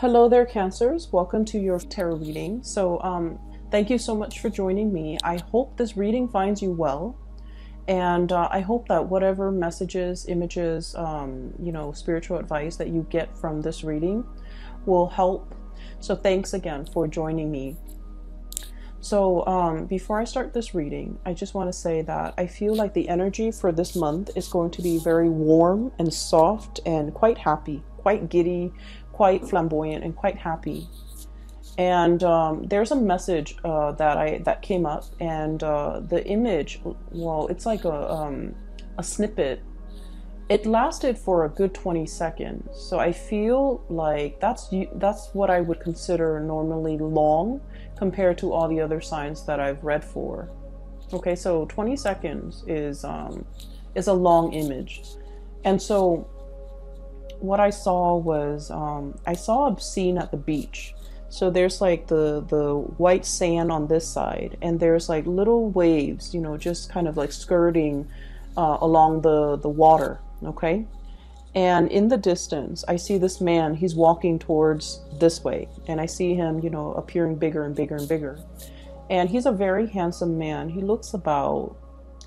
Hello there, Cancers. Welcome to your tarot reading. Thank you so much for joining me. I hope this reading finds you well, and I hope that whatever messages, images, spiritual advice that you get from this reading will help. So thanks again for joining me. So before I start this reading, I just want to say that I feel like the energy for this month is going to be very warm and soft and quite happy, quite giddy, quite flamboyant, and quite happy. And there's a message that came up, and the image, well, it's like a snippet. It lasted for a good 20 seconds. So I feel like that's what I would consider normally long compared to all the other signs that I've read for. Okay, so 20 seconds is a long image. And so what I saw was I saw a scene at the beach. So there's like the white sand on this side, and there's like little waves, just kind of like skirting along the water. Okay, and in the distance I see this man. He's walking towards this way, and I see him appearing bigger and bigger and bigger, and he's a very handsome man. He looks about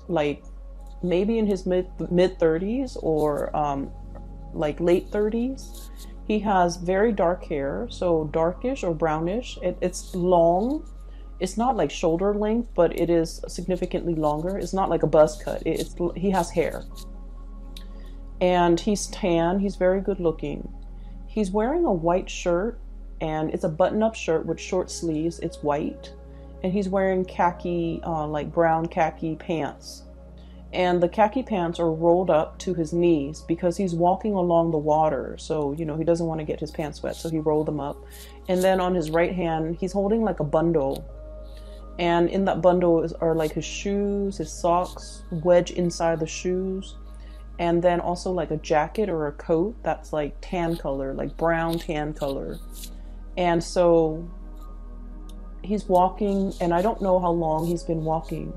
like maybe in his mid 30s or like late 30s. He has very dark hair, so darkish or brownish. It's long. It's not like shoulder length, but it is significantly longer. It's not like a buzz cut. He has hair. And he's tan. He's very good looking. He's wearing a white shirt, and it's a button-up shirt with short sleeves. It's white. And he's wearing khaki, like brown khaki pants. And the khaki pants are rolled up to his knees because he's walking along the water. So, he doesn't want to get his pants wet. So he rolled them up. And then on his right hand, he's holding like a bundle. And in that bundle are like his shoes, his socks, wedged inside the shoes. And then also like a jacket or a coat that's like tan color, like brown tan color. And so he's walking, and I don't know how long he's been walking,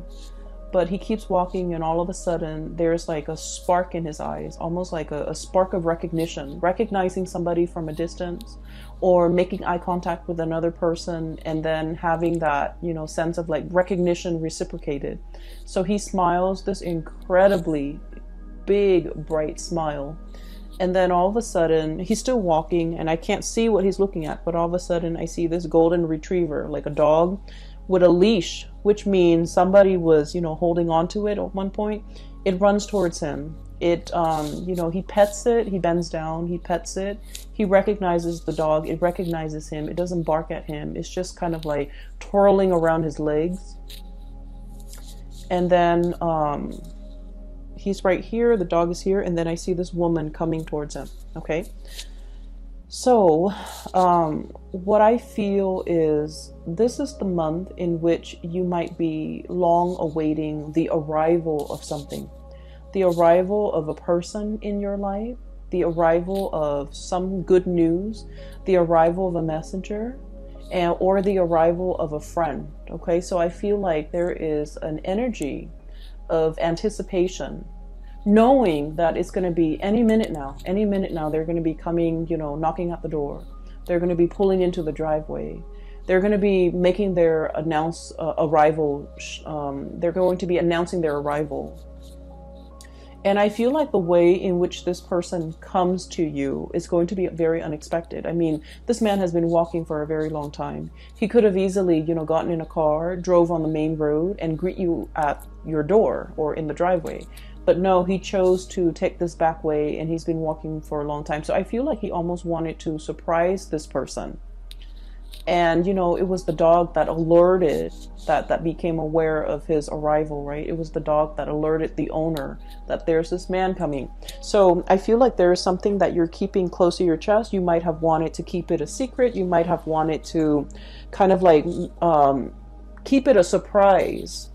but he keeps walking, and all of a sudden there's like a spark in his eyes, almost like a spark of recognition, recognizing somebody from a distance, or making eye contact with another person, and then having that, sense of like recognition reciprocated. So he smiles this incredibly big, bright smile. And then all of a sudden, he's still walking, and I can't see what he's looking at, but all of a sudden I see this golden retriever, like a dog with a leash, which means somebody was, holding on to it at one point. It runs towards him. It, he pets it. He bends down. He pets it. He recognizes the dog. It recognizes him. It doesn't bark at him. It's just kind of like twirling around his legs. And then he's right here. The dog is here. And then I see this woman coming towards him. Okay. So what I feel is this is the month in which you might be long awaiting the arrival of something, the arrival of a person in your life, the arrival of some good news, the arrival of a messenger, or the arrival of a friend. Okay, so I feel like there is an energy of anticipation, knowing that it's going to be any minute now, they're going to be coming, knocking at the door. They're going to be pulling into the driveway. They're going to be making their arrival. They're going to be announcing their arrival. And I feel like the way in which this person comes to you is going to be very unexpected. I mean, this man has been walking for a very long time. He could have easily, gotten in a car, drove on the main road, and greet you at your door or in the driveway. But no, he chose to take this back way, and he's been walking for a long time. So I feel like he almost wanted to surprise this person. And, it was the dog that alerted, that became aware of his arrival, right? It was the dog that alerted the owner that there's this man coming. So I feel like there is something that you're keeping close to your chest. You might have wanted to keep it a secret. You might have wanted to kind of like keep it a surprise.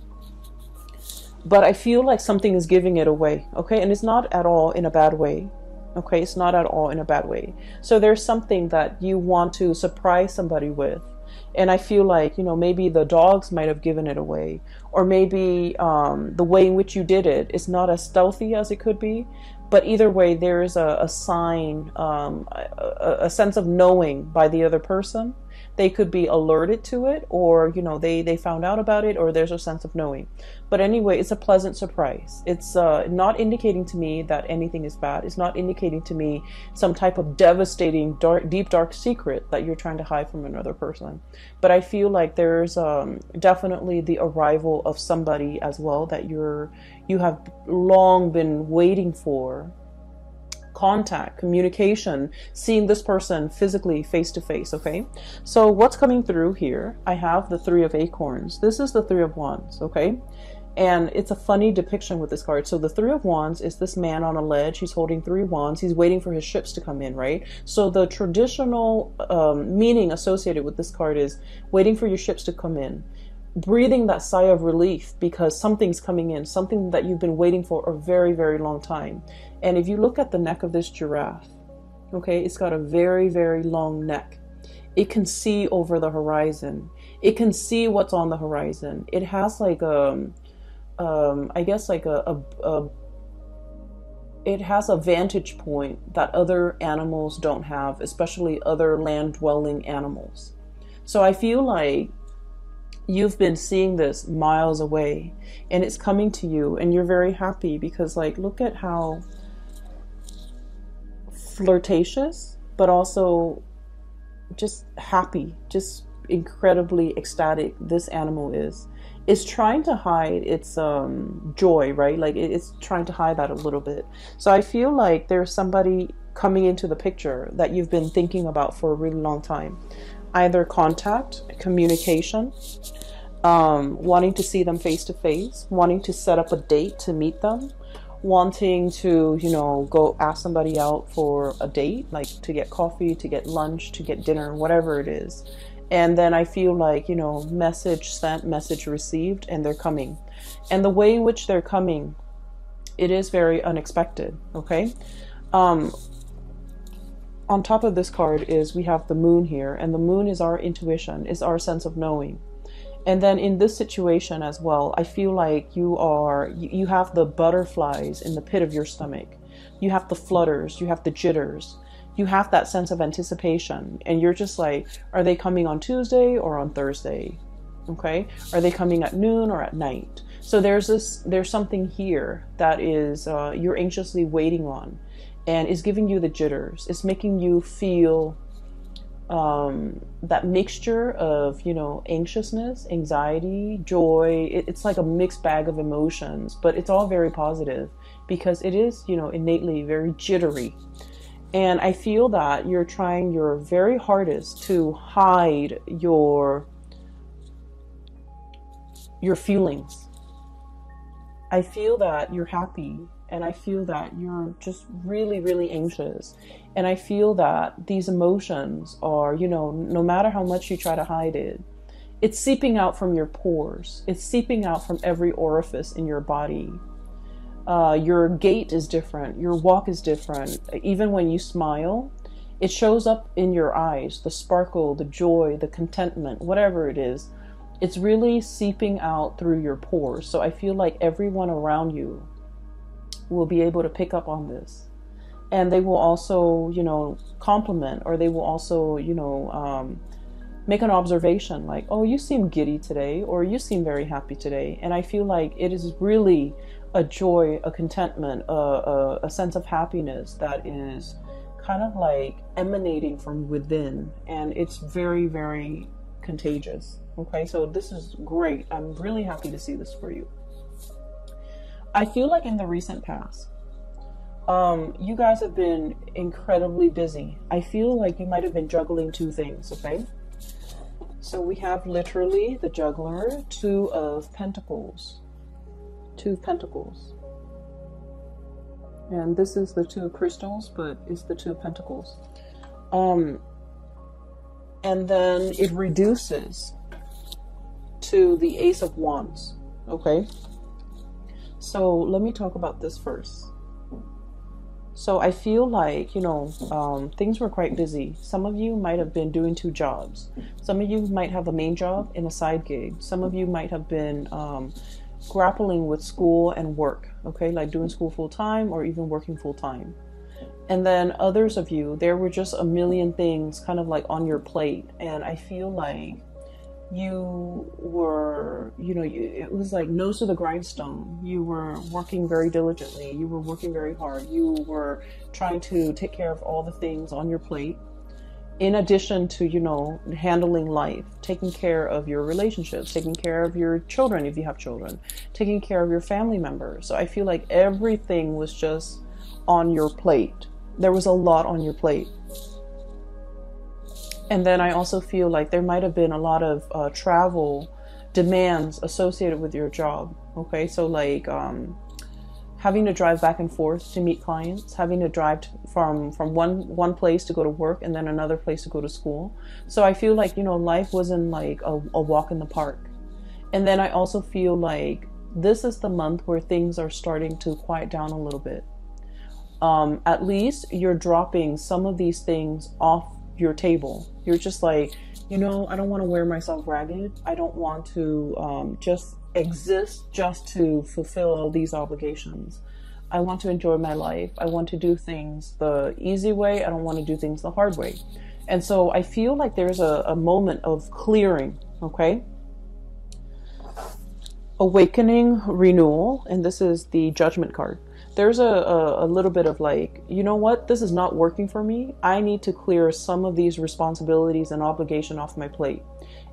But I feel like something is giving it away, okay? And it's not at all in a bad way, okay? It's not at all in a bad way. So there's something that you want to surprise somebody with. And I feel like, maybe the dogs might have given it away. Or maybe the way in which you did it is not as stealthy as it could be. But either way, there is a sign, a sense of knowing by the other person. They could be alerted to it, or, you know, they found out about it, or there's a sense of knowing. But anyway, it's a pleasant surprise. It's not indicating to me that anything is bad. It's not indicating to me some type of devastating, deep, dark secret that you're trying to hide from another person. But I feel like there's definitely the arrival of somebody as well that you have long been waiting for. Contact, communication, seeing this person physically face to face. Okay, so what's coming through here? I have the Three of Acorns. This is the Three of Wands. Okay, and it's a funny depiction with this card. So the Three of Wands is this man on a ledge. He's holding three wands. He's waiting for his ships to come in, right? So the traditional meaning associated with this card is waiting for your ships to come in, breathing that sigh of relief because something's coming in, something that you've been waiting for a very, very long time. And if you look at the neck of this giraffe, okay, it's got a very, very long neck. It can see over the horizon. It can see what's on the horizon. It has like I guess like it has a vantage point that other animals don't have, especially other land-dwelling animals. So I feel like you've been seeing this miles away and it's coming to you, and you're very happy because, like, look at how flirtatious, but also just happy, just incredibly ecstatic this animal is. It's trying to hide its joy, right? Like it's trying to hide that a little bit. So I feel like there's somebody coming into the picture that you've been thinking about for a really long time. Either contact, communication, wanting to see them face to face, wanting to set up a date to meet them, wanting to, you know, go ask somebody out for a date, like to get coffee, to get lunch, to get dinner, whatever it is. And then I feel like, you know, message sent, message received, and they're coming. And the way in which they're coming, it is very unexpected, okay? On top of this card is we have the moon here, and the moon is our intuition, is our sense of knowing. And then in this situation as well, I feel like you have the butterflies in the pit of your stomach. You have the flutters, you have the jitters, you have that sense of anticipation, and you're just like, are they coming on Tuesday or on Thursday? Okay, are they coming at noon or at night? So there's something here that is you're anxiously waiting on, and is giving you the jitters. It's making you feel that mixture of, you know, anxiousness, anxiety, joy. It's like a mixed bag of emotions, but it's all very positive because it is, you know, innately very jittery. And I feel that you're trying your very hardest to hide your feelings. I feel that you're happy, and I feel that you're just really, really anxious. And I feel that these emotions are, you know, no matter how much you try to hide it, it's seeping out from your pores. It's seeping out from every orifice in your body. Your gait is different. Your walk is different. Even when you smile, it shows up in your eyes, the sparkle, the joy, the contentment, whatever it is. It's really seeping out through your pores. So I feel like everyone around you will be able to pick up on this. And they will also, you know, compliment, or they will also, you know, make an observation like, oh, you seem giddy today, or you seem very happy today. And I feel like it is really a joy, a contentment, a sense of happiness that is kind of like emanating from within. And it's very, very contagious. Okay, so this is great. I'm really happy to see this for you. I feel like in the recent past, you guys have been incredibly busy. I feel like you might have been juggling two things, okay? So we have literally the juggler, Two of Pentacles. Two of Pentacles. And this is the Two of Crystals, but it's the Two of Pentacles. And then it reduces to the Ace of Wands, okay? So let me talk about this first. So I feel like, you know, things were quite busy. Some of you might have been doing two jobs. Some of you might have a main job and a side gig. Some of you might have been grappling with school and work. okay, like doing school full time or even working full time. And then others of you, there were just a million things kind of like on your plate. And I feel like you were, it was like nose to the grindstone. You were working very diligently. You were working very hard. You were trying to take care of all the things on your plate. In addition to, handling life, taking care of your relationships, taking care of your children if you have children, taking care of your family members. So I feel like everything was just on your plate. There was a lot on your plate. And then I also feel like there might have been a lot of travel demands associated with your job. Okay, so like having to drive back and forth to meet clients, having to drive from one place to go to work and then another place to go to school. So I feel like, life wasn't like a walk in the park. And then I also feel like this is the month where things are starting to quiet down a little bit. At least you're dropping some of these things off your table. You're just like, I don't want to wear myself ragged. I don't want to just exist just to fulfill all these obligations. I want to enjoy my life. I want to do things the easy way. I don't want to do things the hard way. And so I feel like there's a moment of clearing, okay? Awakening, renewal, and this is the Judgment card. There's a little bit of like, you know what, this is not working for me. I need to clear some of these responsibilities and obligation off my plate.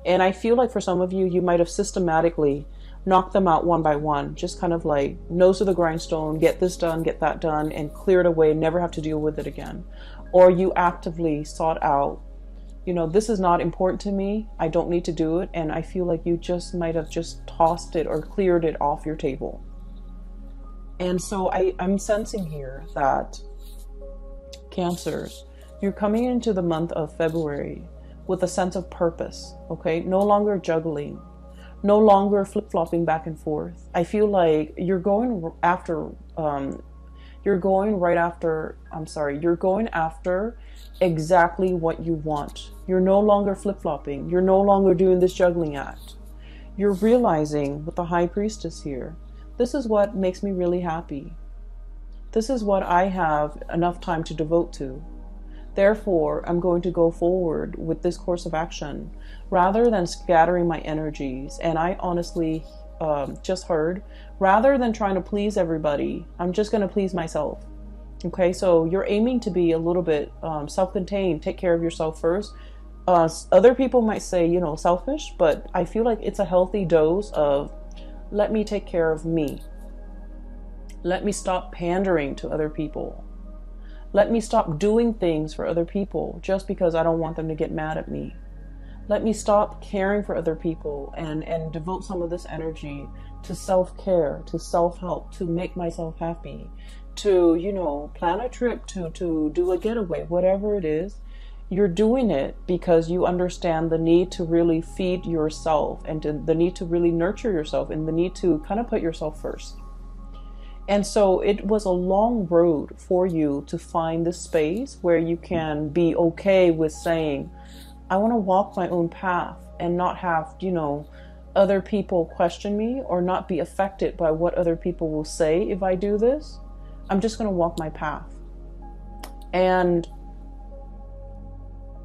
And I feel like for some of you, you might have systematically knocked them out one by one, just kind of like nose to the grindstone, get this done, get that done, and clear it away, never have to deal with it again. Or you actively sought out, this is not important to me. I don't need to do it. And I feel like you just might have just tossed it or cleared it off your table. And so I'm sensing here that Cancers, you're coming into the month of February with a sense of purpose, okay? No longer juggling, no longer flip-flopping back and forth. I feel like you're going after exactly what you want. You're no longer flip-flopping. You're no longer doing this juggling act. You're realizing with the High Priestess here, this is what makes me really happy. This is what I have enough time to devote to. Therefore, I'm going to go forward with this course of action rather than scattering my energies. And I honestly just heard, rather than trying to please everybody, I'm just going to please myself. Okay, so you're aiming to be a little bit self-contained, take care of yourself first. Other people might say, selfish, but I feel like it's a healthy dose of let me take care of me. Let me stop pandering to other people. Let me stop doing things for other people just because I don't want them to get mad at me. Let me stop caring for other people and devote some of this energy to self-care, to self-help, to make myself happy, to, plan a trip, to do a getaway, whatever it is. You're doing it because you understand the need to really feed yourself and the need to really nurture yourself and the need to kind of put yourself first. And so it was a long road for you to find this space where you can be okay with saying, I want to walk my own path and not have, other people question me or not be affected by what other people will say if I do this. I'm just going to walk my path. And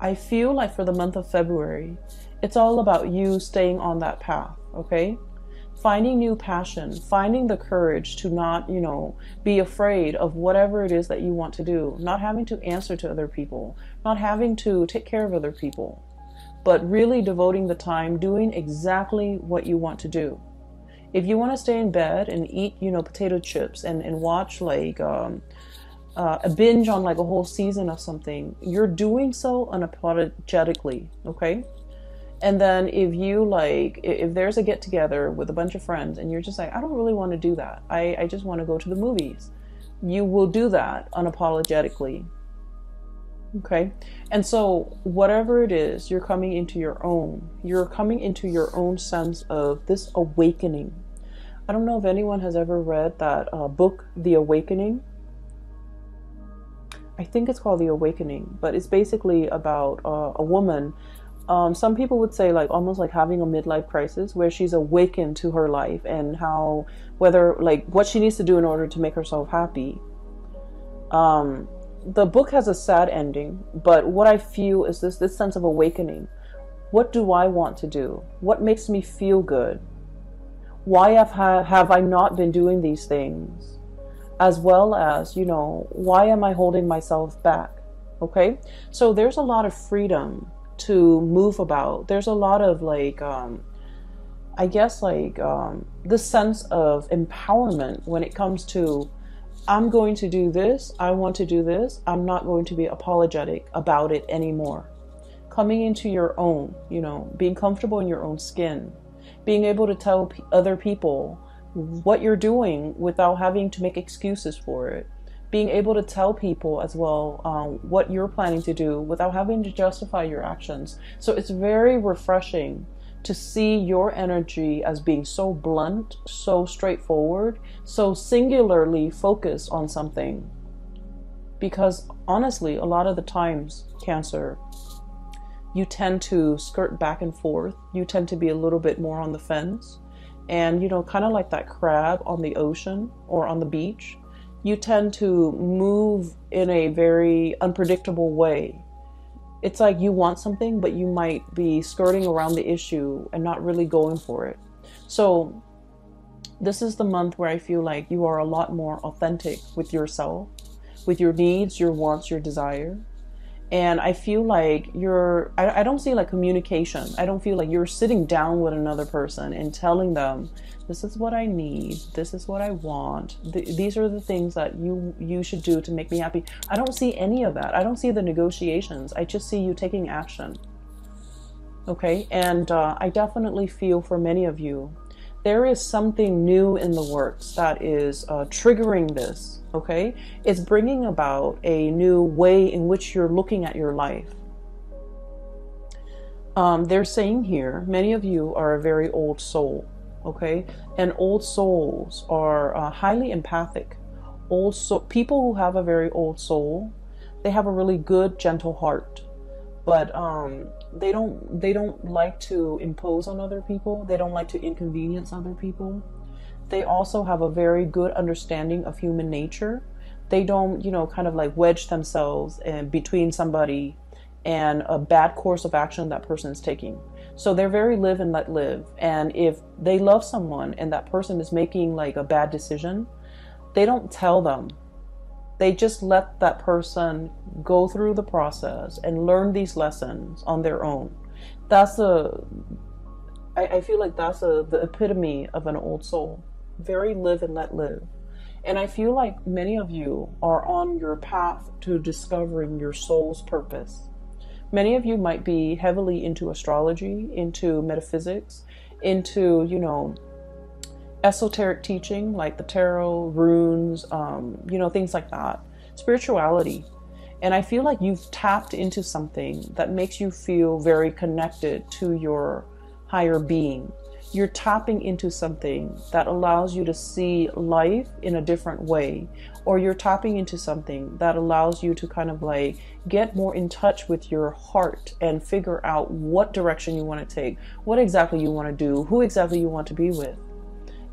I feel like for the month of February, it's all about you staying on that path, okay? Finding new passion, finding the courage to not, be afraid of whatever it is that you want to do, not having to answer to other people, not having to take care of other people, but really devoting the time doing exactly what you want to do. If you want to stay in bed and eat, potato chips and watch like a binge on like a whole season of something, you're doing so unapologetically, okay? And then if there's a get together with a bunch of friends and you're just like, I don't really want to do that. I just want to go to the movies. You will do that unapologetically. Okay. And so whatever it is, you're coming into your own sense of this awakening. I don't know if anyone has ever read that book, The Awakening. I think it's called The Awakening, but it's basically about a woman Some people would say like almost like having a midlife crisis where she's awakened to her life and how, whether like what she needs to do in order to make herself happy. The book has a sad ending, but what I feel is this sense of awakening. What do I want to do? What makes me feel good? Why have I not been doing these things? As well as, you know, why am I holding myself back? Okay, so there's a lot of freedom to move about. There's a lot of like, I guess like this sense of empowerment when it comes to, I'm going to do this, I want to do this, I'm not going to be apologetic about it anymore. Coming into your own, you know, being comfortable in your own skin, being able to tell other people what you're doing without having to make excuses for it. Being able to tell people as well what you're planning to do without having to justify your actions. So it's very refreshing to see your energy as being so blunt, so straightforward, so singularly focused on something. Because honestly, a lot of the times, Cancer, you tend to skirt back and forth. You tend to be a little bit more on the fence. And, you know, kind of like that crab on the ocean or on the beach. You tend to move in a very unpredictable way. It's like you want something, but you might be skirting around the issue and not really going for it. So this is the month where I feel like you are a lot more authentic with yourself, with your needs, your wants, your desire. And I feel like I don't see like communication. I don't feel like you're sitting down with another person and telling them, this is what I need, this is what I want, these are the things that you should do to make me happy. I don't see any of that. I don't see the negotiations. I just see you taking action. Okay, and I definitely feel for many of you, there is something new in the works that is triggering this. Okay, it's bringing about a new way in which you're looking at your life. They're saying here, many of you are a very old soul. Okay, and old souls are highly empathic. People who have a very old soul, they have a really good, gentle heart, but they don't like to impose on other people. They don't like to inconvenience other people. They also have a very good understanding of human nature. They don't, you know, kind of like wedge themselves in between somebody and a bad course of action that person is taking. So they're very live and let live. And if they love someone and that person is making like a bad decision, they don't tell them. They just let that person go through the process and learn these lessons on their own. I feel like that's the epitome of an old soul. Very live and let live. And I feel like many of you are on your path to discovering your soul's purpose. Many of you might be heavily into astrology, into metaphysics, into, you know, esoteric teaching like the tarot, runes, you know, things like that. Spirituality. And I feel like you've tapped into something that makes you feel very connected to your higher being. You're tapping into something that allows you to see life in a different way, or you're tapping into something that allows you to kind of like get more in touch with your heart and figure out what direction you want to take, what exactly you want to do, who exactly you want to be with.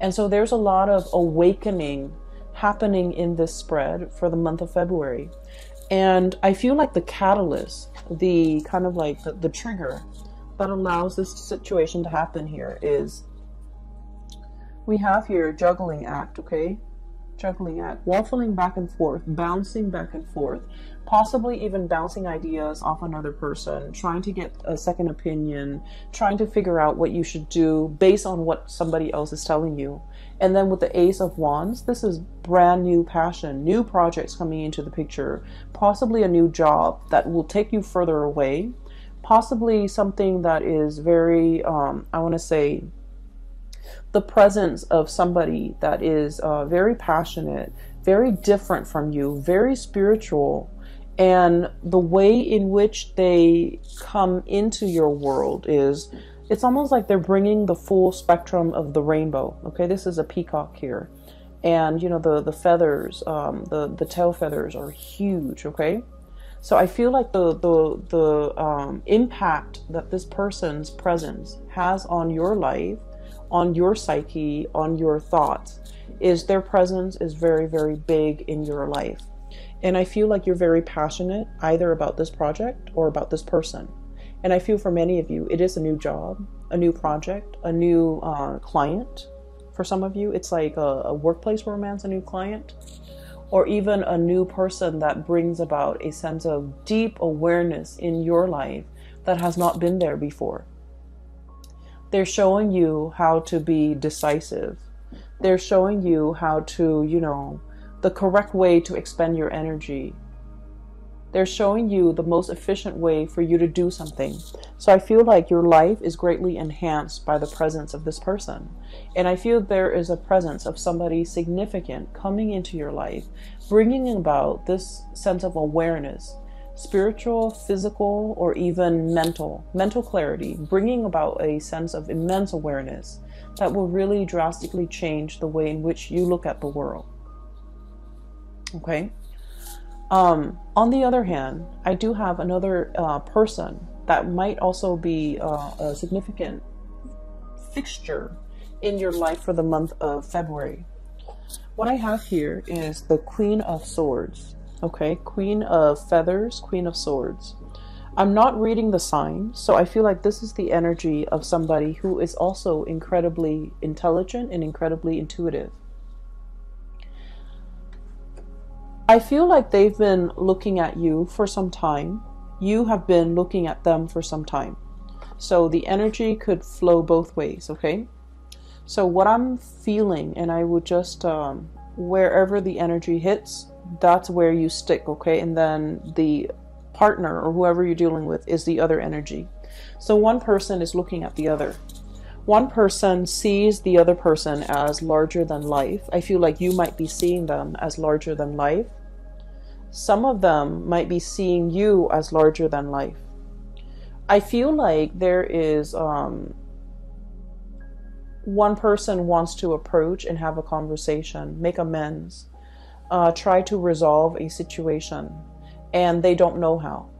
And so there's a lot of awakening happening in this spread for the month of February. And I feel like the catalyst, the kind of like the trigger that allows this situation to happen here is, we have here juggling act. Okay, juggling act, waffling back and forth, bouncing back and forth, possibly even bouncing ideas off another person, trying to get a second opinion, trying to figure out what you should do based on what somebody else is telling you. And then with the Ace of Wands, this is brand new passion, new projects coming into the picture, possibly a new job that will take you further away, possibly something that is very, I want to say, the presence of somebody that is very passionate, very different from you, very spiritual, and the way in which they come into your world is, it's almost like they're bringing the full spectrum of the rainbow. Okay, this is a peacock here, and you know the feathers, the tail feathers are huge. Okay, So I feel like the impact that this person's presence has on your life, on your psyche, on your thoughts, is their presence is very, very big in your life. And I feel like you're very passionate either about this project or about this person. And I feel for many of you, it is a new job, a new project, a new client. For some of you, it's like a workplace romance, a new client, or even a new person that brings about a sense of deep awareness in your life that has not been there before. They're showing you how to be decisive. They're showing you how to, the correct way to expend your energy. They're showing you the most efficient way for you to do something. So I feel like your life is greatly enhanced by the presence of this person. And I feel there is a presence of somebody significant coming into your life, bringing about this sense of awareness, spiritual, physical, or even mental clarity, bringing about a sense of immense awareness that will really drastically change the way in which you look at the world. Okay? On the other hand, I do have another person that might also be a significant fixture in your life for the month of February. What I have here is the Queen of Swords. Okay, Queen of Feathers, Queen of Swords. I'm not reading the sign, so I feel like this is the energy of somebody who is also incredibly intelligent and incredibly intuitive. I feel like they've been looking at you for some time. You have been looking at them for some time. So the energy could flow both ways, okay? So what I'm feeling, and I would just, wherever the energy hits, that's where you stick, okay? And then the partner or whoever you're dealing with is the other energy. So one person is looking at the other. One person sees the other person as larger than life. I feel like you might be seeing them as larger than life. Some of them might be seeing you as larger than life. I feel like there is one person wants to approach and have a conversation, make amends, try to resolve a situation, and they don't know how.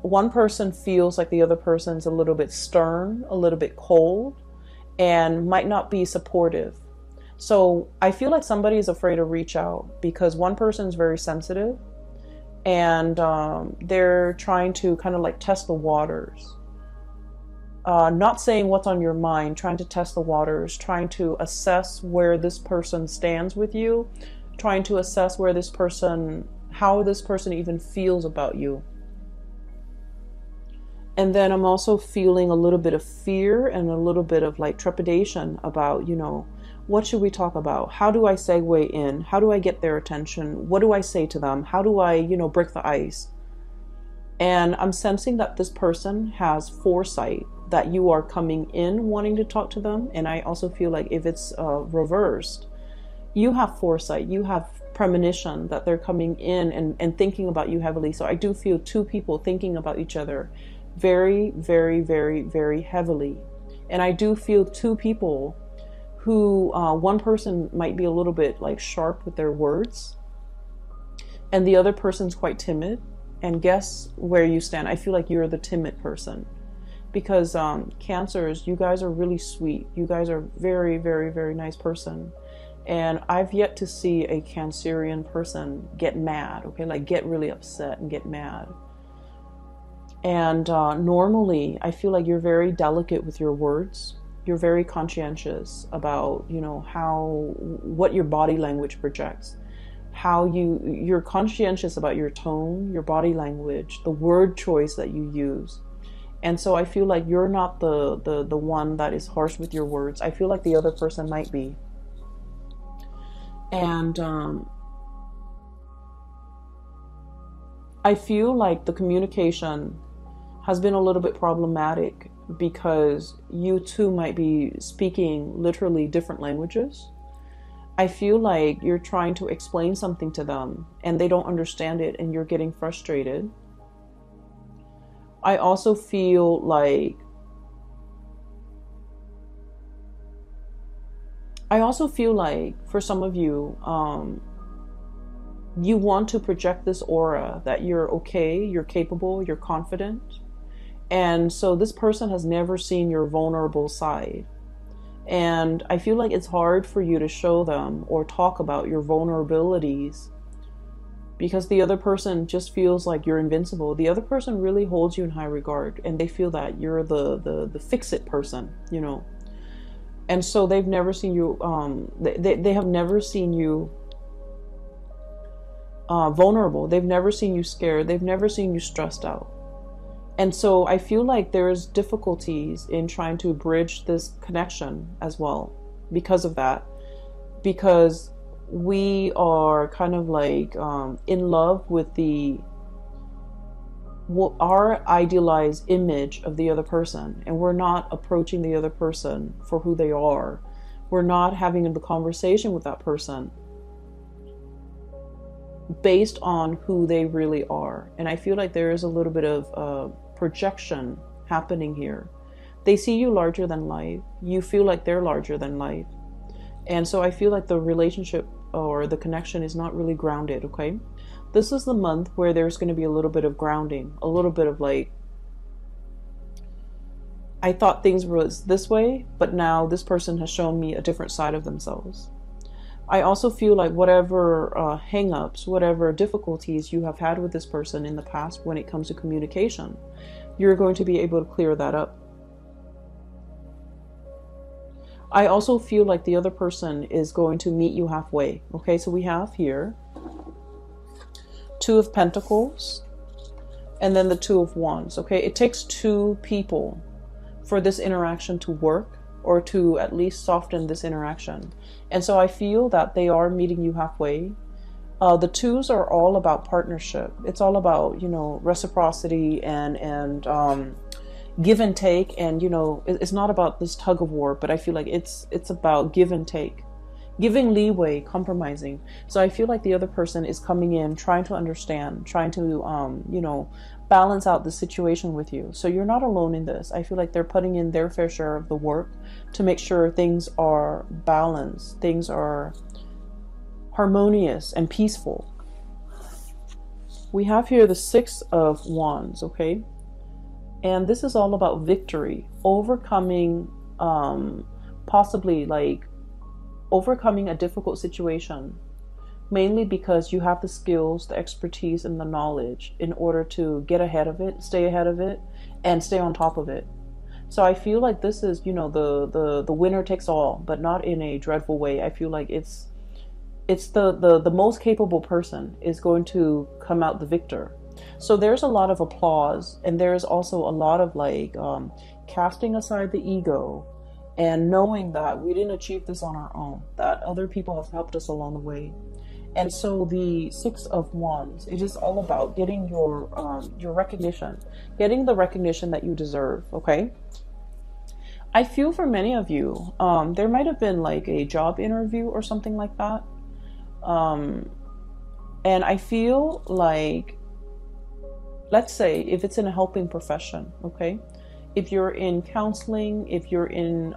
One person feels like the other person's a little bit stern, a little bit cold, and might not be supportive. So I feel like somebody is afraid to reach out because one person is very sensitive and they're trying to kind of like test the waters. Not saying what's on your mind, trying to test the waters, trying to assess where this person stands with you, trying to assess where this person, how this person even feels about you. And then I'm also feeling a little bit of fear and a little bit of like trepidation about, what should we talk about? How do I segue in? How do I get their attention? What do I say to them? How do I, break the ice? And I'm sensing that this person has foresight that you are coming in wanting to talk to them. And I also feel like if it's reversed, you have foresight, you have premonition that they're coming in and thinking about you heavily. So I do feel two people thinking about each other very, very, very, very heavily. And I do feel two people who, one person might be a little bit like sharp with their words and the other person's quite timid. And guess where you stand? I feel like you're the timid person because Cancers, you guys are really sweet. You guys are very, very, very nice person. And I've yet to see a Cancerian person get mad, okay? Like get really upset and get mad. And normally I feel like you're very delicate with your words. You're very conscientious about, what your body language projects, how you're conscientious about your tone, your body language, the word choice that you use. And so I feel like you're not the one that is harsh with your words. I feel like the other person might be. And I feel like the communication has been a little bit problematic because you two might be speaking literally different languages. I feel like you're trying to explain something to them and they don't understand it and you're getting frustrated. I also feel like for some of you, you want to project this aura that you're okay, you're capable, you're confident. And so this person has never seen your vulnerable side. And I feel like it's hard for you to show them or talk about your vulnerabilities because the other person just feels like you're invincible. The other person really holds you in high regard, and they feel that you're the fix-it person, you know. And so they've never seen you, they have never seen you vulnerable. They've never seen you scared. They've never seen you stressed out. And so I feel like there's difficulties in trying to bridge this connection as well because of that. Because we are kind of like in love with our idealized image of the other person. And we're not approaching the other person for who they are. We're not having the conversation with that person based on who they really are. And I feel like there is a little bit of projection happening here. They see you larger than life. You feel like they're larger than life. And so I feel like the relationship or the connection is not really grounded, okay? This is the month where there's going to be a little bit of grounding, a little bit of like, I thought things was this way, but now this person has shown me a different side of themselves. I also feel like whatever hang-ups, whatever difficulties you have had with this person in the past when it comes to communication, you're going to be able to clear that up. I also feel like the other person is going to meet you halfway. Okay, so we have here Two of Pentacles and then the Two of Wands. Okay, it takes two people for this interaction to work, or to at least soften this interaction. And so I feel that they are meeting you halfway. The twos are all about partnership. It's all about, you know, reciprocity and give and take. And, you know, it's not about this tug of war, but I feel like it's about give and take, giving leeway, compromising. So I feel like the other person is coming in, trying to understand, trying to, you know, balance out the situation with you. So you're not alone in this. I feel like they're putting in their fair share of the work to make sure things are balanced, things are harmonious and peaceful. We have here the Six of Wands, okay? And this is all about victory, overcoming, possibly like overcoming a difficult situation, mainly because you have the skills, the expertise, and the knowledge in order to get ahead of it, and stay on top of it. So I feel like this is, you know, the winner takes all, but not in a dreadful way. I feel like it's the most capable person is going to come out the victor. So there's a lot of applause, and there's also a lot of like casting aside the ego and knowing that we didn't achieve this on our own, that other people have helped us along the way. And so the Six of Wands, it is all about getting your recognition, getting the recognition that you deserve, okay? I feel for many of you, there might have been like a job interview or something like that. And I feel like, let's say if it's in a helping profession, okay? If you're in counseling, if you're in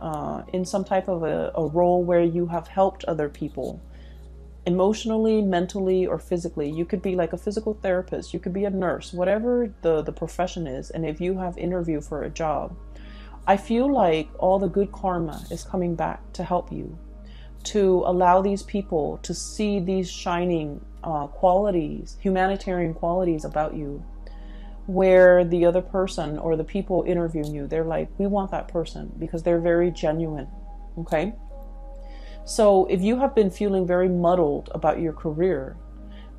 some type of a role where you have helped other people, emotionally, mentally, or physically. You could be like a physical therapist, you could be a nurse, whatever the profession is. And if you have interview for a job, I feel like all the good karma is coming back to help you, to allow these people to see these shining qualities, humanitarian qualities about you, where the other person or the people interviewing you, they're like, we want that person because they're very genuine, okay? So if you have been feeling very muddled about your career,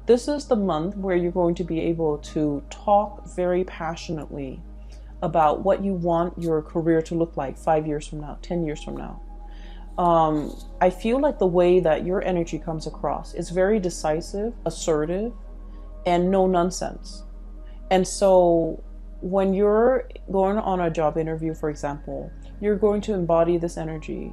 this is the month where you're going to be able to talk very passionately about what you want your career to look like 5 years from now, 10 years from now. I feel like the way that your energy comes across is very decisive, assertive, and no nonsense. And so when you're going on a job interview, for example, you're going to embody this energy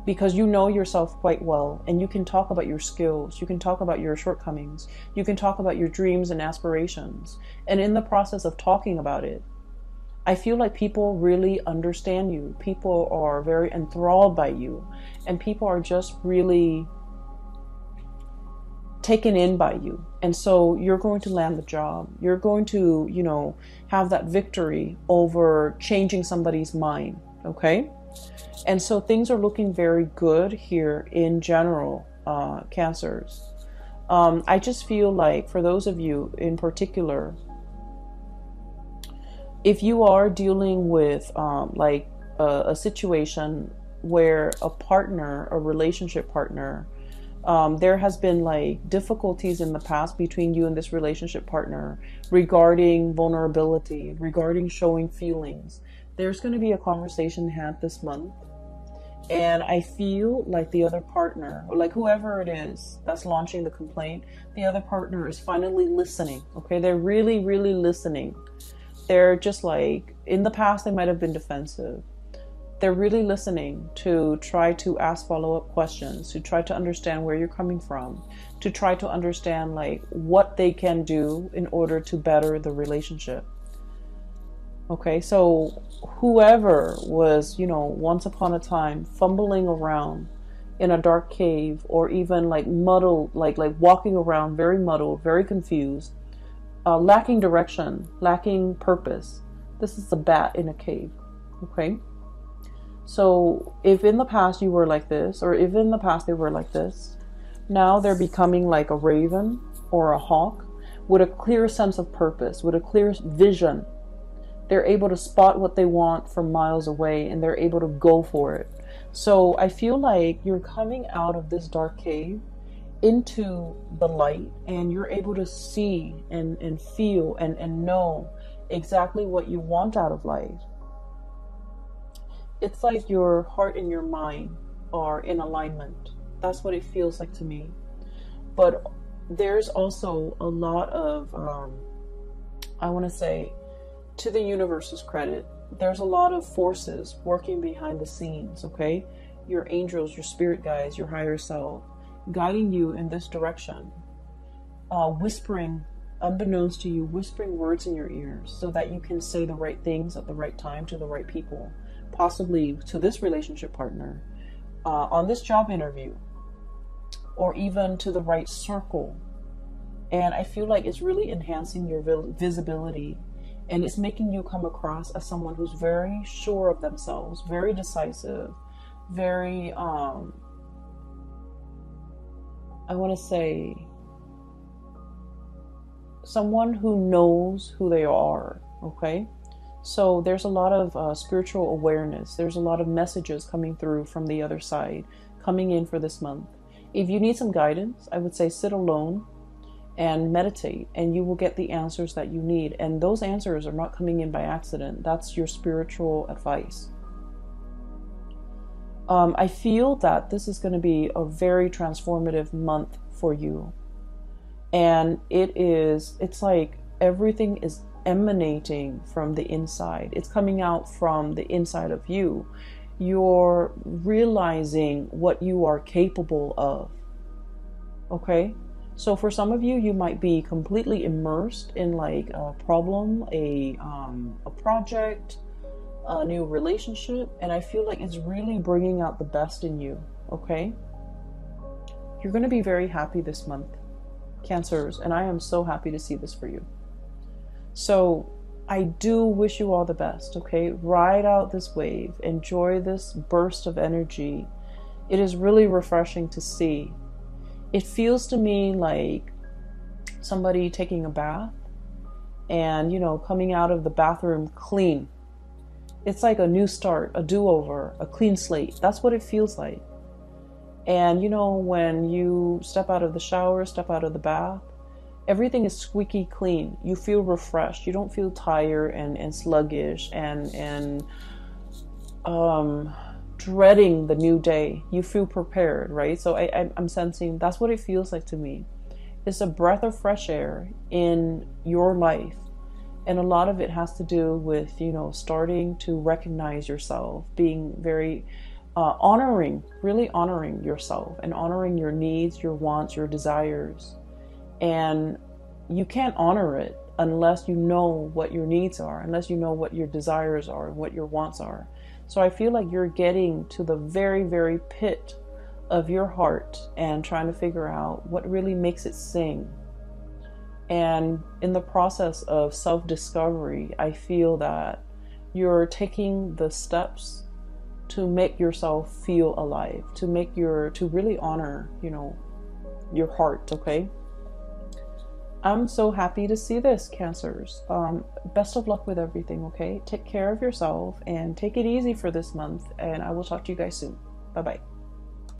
because you know yourself quite well, and you can talk about your skills, you can talk about your shortcomings, you can talk about your dreams and aspirations. And in the process of talking about it, I feel like people really understand you. People are very enthralled by you, and people are just really taken in by you. And so you're going to land the job. You're going to, you know, have that victory over changing somebody's mind. Okay. And so things are looking very good here in general, Cancers. I just feel like for those of you in particular, if you are dealing with like a situation where a partner, a relationship partner, there has been like difficulties in the past between you and this relationship partner regarding vulnerability, regarding showing feelings, there's going to be a conversation had this month. And I feel like the other partner, or like whoever it is that's launching the complaint, the other partner is finally listening. Okay, they're really, really listening. They're just like, in the past, they might have been defensive. They're really listening to try to ask follow-up questions, to try to understand where you're coming from, to try to understand like what they can do in order to better the relationship. Okay, so whoever was, you know, once upon a time fumbling around in a dark cave, or even like muddled, like walking around very muddled, very confused, lacking direction, lacking purpose. This is a bat in a cave. Okay. So if in the past you were like this, or if in the past they were like this, now they're becoming like a raven or a hawk with a clear sense of purpose, with a clear vision. They're able to spot what they want from miles away, and they're able to go for it. So I feel like you're coming out of this dark cave into the light, and you're able to see and feel and know exactly what you want out of life. It's like your heart and your mind are in alignment. That's what it feels like to me. But there's also a lot of, I want to say, to the universe's credit, there's a lot of forces working behind the scenes, okay? Your angels, your spirit guides, your higher self, guiding you in this direction, whispering, unbeknownst to you, whispering words in your ears so that you can say the right things at the right time to the right people, possibly to this relationship partner, on this job interview, or even to the right circle. And I feel like it's really enhancing your visibility. And it's making you come across as someone who's very sure of themselves, very decisive, very, I want to say, someone who knows who they are, okay? So there's a lot of spiritual awareness. There's a lot of messages coming through from the other side, coming in for this month. If you need some guidance, I would say sit alone and meditate, and you will get the answers that you need. And those answers are not coming in by accident. That's your spiritual advice. I feel that this is going to be a very transformative month for you. And it's like everything is emanating from the inside. It's coming out from the inside of you. You're realizing what you are capable of. Okay? So for some of you, you might be completely immersed in like a problem, a project, a new relationship. And I feel like it's really bringing out the best in you. Okay. You're going to be very happy this month, Cancers. And I am so happy to see this for you. So I do wish you all the best. Okay. Ride out this wave. Enjoy this burst of energy. It is really refreshing to see. It feels to me like somebody taking a bath and, you know, coming out of the bathroom clean. It's like a new start, a do-over, a clean slate. That's what it feels like. And, you know, when you step out of the shower, step out of the bath, everything is squeaky clean. You feel refreshed. You don't feel tired and sluggish and dreading the new day. You feel prepared, right? So I'm sensing that's what it feels like to me. It's a breath of fresh air in your life. And a lot of it has to do with, you know, starting to recognize yourself, being very really honoring yourself and honoring your needs, your wants, your desires. And you can't honor it unless you know what your needs are, unless you know what your desires are and what your wants are. So I feel like you're getting to the very, very pit of your heart and trying to figure out what really makes it sing. And in the process of self-discovery, I feel that you're taking the steps to make yourself feel alive, to really honor, your heart, okay? I'm so happy to see this, Cancers. Best of luck with everything, okay? Take care of yourself and take it easy for this month, and I will talk to you guys soon. Bye-bye.